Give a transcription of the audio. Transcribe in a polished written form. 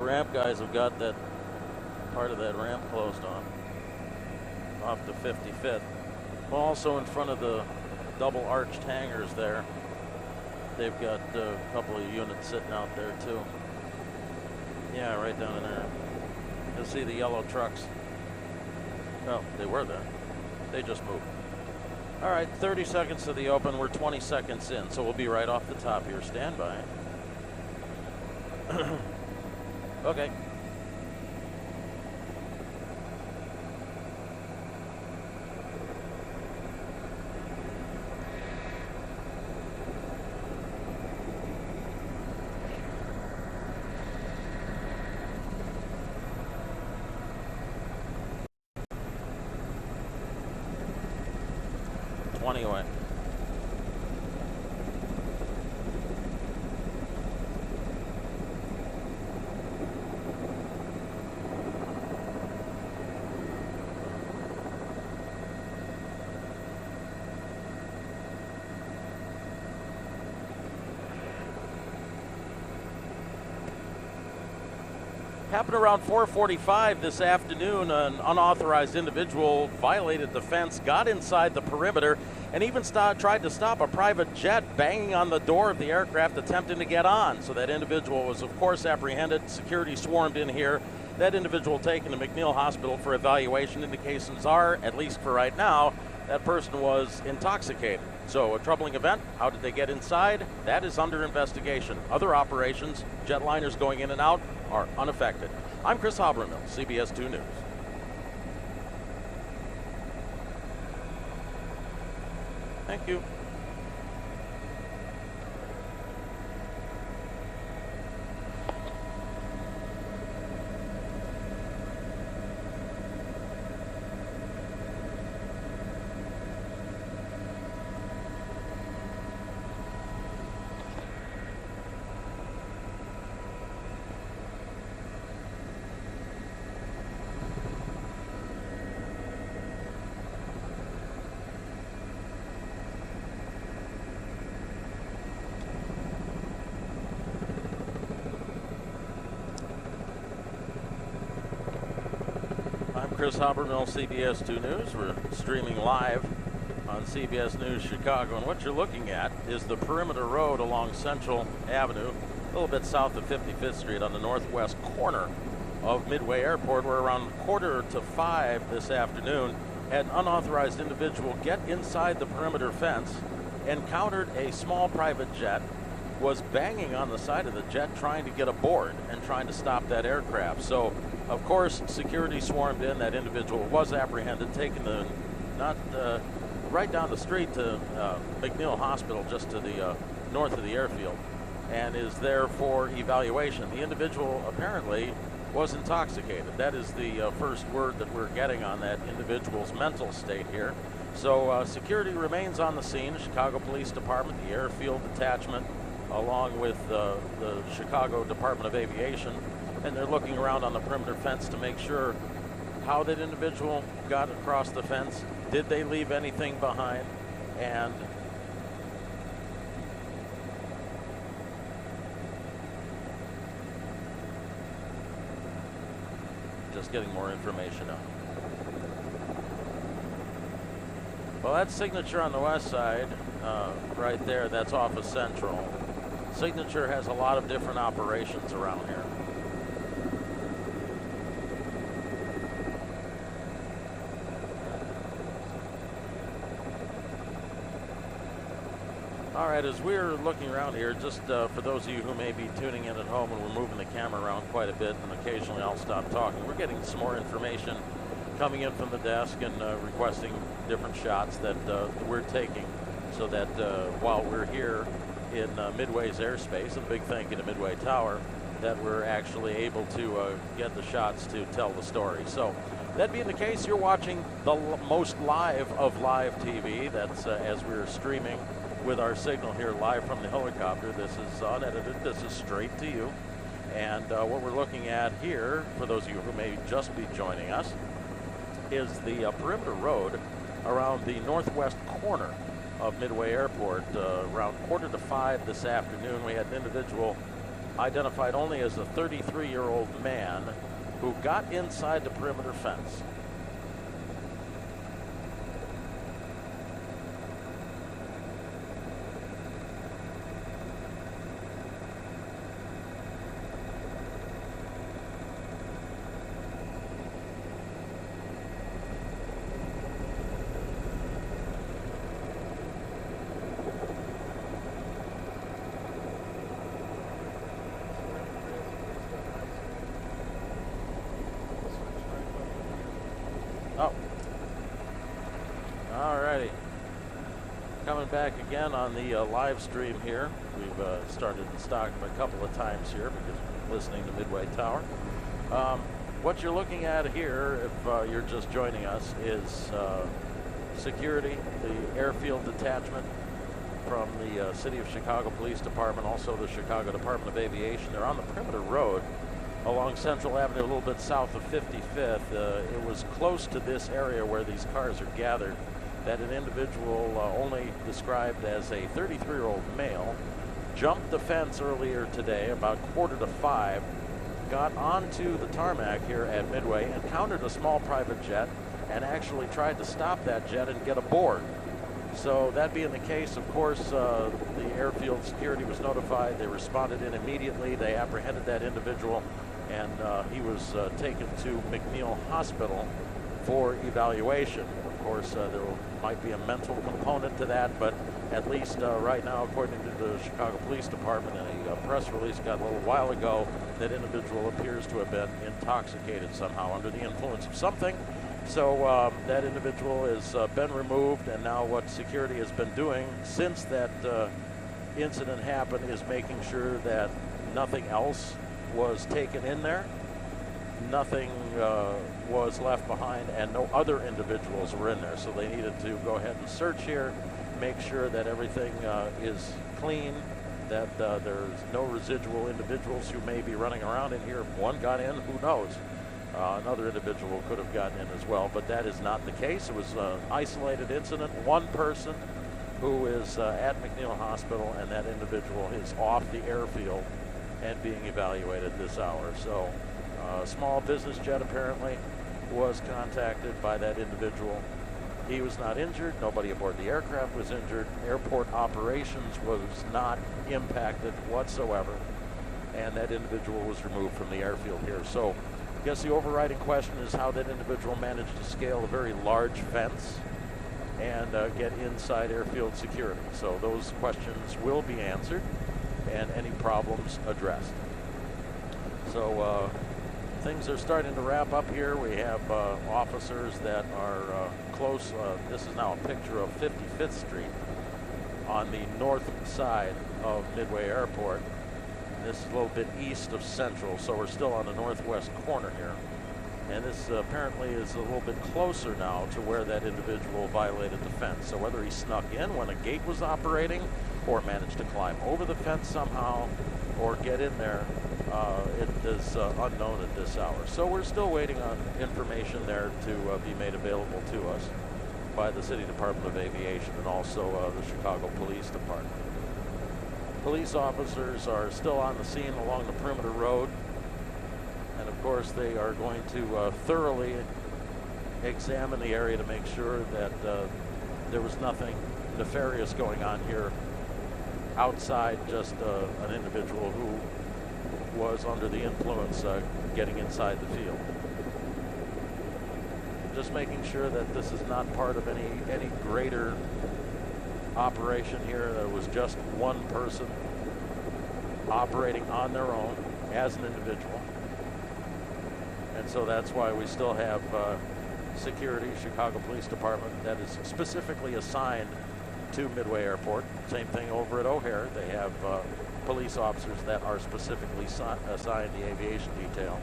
ramp guys have got that part of that ramp closed off the 55th. Also in front of the double arched hangars there, they've got a couple of units sitting out there too. Yeah, right down in there. You'll see the yellow trucks. Oh, they were there. They just moved. All right, 30 seconds to the open. We're 20 seconds in, so we'll be right off the top here. Stand by. Okay. Away. Happened around 4:45 this afternoon. An unauthorized individual violated the fence, got inside the perimeter, and even tried to stop a private jet, banging on the door of the aircraft, attempting to get on. So that individual was, of course, apprehended. Security swarmed in here. That individual taken to McNeil Hospital for evaluation. Indications are, at least for right now, that person was intoxicated. So a troubling event. How did they get inside? That is under investigation. Other operations, jetliners going in and out, are unaffected. I'm Chris Habermill, CBS 2 News. Thank you. Chris Habermill, CBS 2 News. We're streaming live on CBS News Chicago, and what you're looking at is the perimeter road along Central Avenue, a little bit south of 55th Street on the northwest corner of Midway Airport, where around 4:45 this afternoon, an unauthorized individual get inside the perimeter fence, encountered a small private jet, was banging on the side of the jet trying to get aboard and trying to stop that aircraft. So, of course, security swarmed in. That individual was apprehended, taken right down the street to McNeil Hospital, just to the north of the airfield, and is there for evaluation. The individual apparently was intoxicated. That is the first word that we're getting on that individual's mental state here. So security remains on the scene. Chicago Police Department, the airfield detachment, along with the Chicago Department of Aviation, and they're looking around on the perimeter fence to make sure how that individual got across the fence. Did they leave anything behind? And just getting more information out. Well, that signature on the west side, right there, that's off of Central. Signature has a lot of different operations around here. All right, as we're looking around here, just for those of you who may be tuning in at home, and we're moving the camera around quite a bit, and occasionally I'll stop talking, we're getting some more information coming in from the desk and requesting different shots that we're taking, so that while we're here in Midway's airspace, and a big thank you to Midway Tower, that we're actually able to get the shots to tell the story. So that being the case, you're watching the most live of live TV. That's as we're streaming with our signal here live from the helicopter. This is unedited. This is straight to you. And what we're looking at here, for those of you who may just be joining us, is the perimeter road around the northwest corner of Midway Airport. Around 4:45 this afternoon, we had an individual identified only as a 33-year-old man who got inside the perimeter fence. Oh, alrighty. Coming back again on the live stream here. We've started and stopped a couple of times here because we're listening to Midway Tower. What you're looking at here, if you're just joining us, is security, the airfield detachment from the City of Chicago Police Department, also the Chicago Department of Aviation. They're on the perimeter road along Central Avenue, a little bit south of 55th. It was close to this area where these cars are gathered that an individual only described as a 33-year-old male jumped the fence earlier today about 4:45, got onto the tarmac here at Midway, encountered a small private jet, and actually tried to stop that jet and get aboard. So that being the case, of course, the airfield security was notified. They responded in immediately. They apprehended that individual, and he was taken to McNeil Hospital for evaluation. Of course, there might be a mental component to that, but at least right now, according to the Chicago Police Department, in a press release got a little while ago, that individual appears to have been intoxicated somehow, under the influence of something. So that individual has been removed, and now what security has been doing since that incident happened is making sure that nothing else was taken in there, nothing was left behind, and no other individuals were in there. So they needed to go ahead and search here, make sure that everything is clean, that there's no residual individuals who may be running around in here. If one got in, who knows? Another individual could have gotten in as well, but that is not the case. It was an isolated incident, one person who is at McNeil Hospital, and that individual is off the airfield and being evaluated this hour. So a small business jet apparently was contacted by that individual. He was not injured. Nobody aboard the aircraft was injured. Airport operations was not impacted whatsoever, and that individual was removed from the airfield here. So I guess the overriding question is how that individual managed to scale a very large fence and get inside airfield security. So those questions will be answered and any problems addressed. So things are starting to wrap up here. We have officers that are close. This is now a picture of 55th Street on the north side of Midway Airport. This is a little bit east of Central, so we're still on the northwest corner here. And this apparently is a little bit closer now to where that individual violated the fence. So whether he snuck in when a gate was operating or managed to climb over the fence somehow or get in there, it is unknown at this hour. So we're still waiting on information there to be made available to us by the City Department of Aviation and also the Chicago Police Department. Police officers are still on the scene along the perimeter road, and of course they are going to thoroughly examine the area to make sure that there was nothing nefarious going on here outside just an individual who was under the influence getting inside the field. Just making sure that this is not part of any greater operation here. There was just one person operating on their own as an individual, and so that's why we still have security, Chicago Police Department, that is specifically assigned to Midway Airport. Same thing over at O'Hare. They have police officers that are specifically assigned the aviation detail.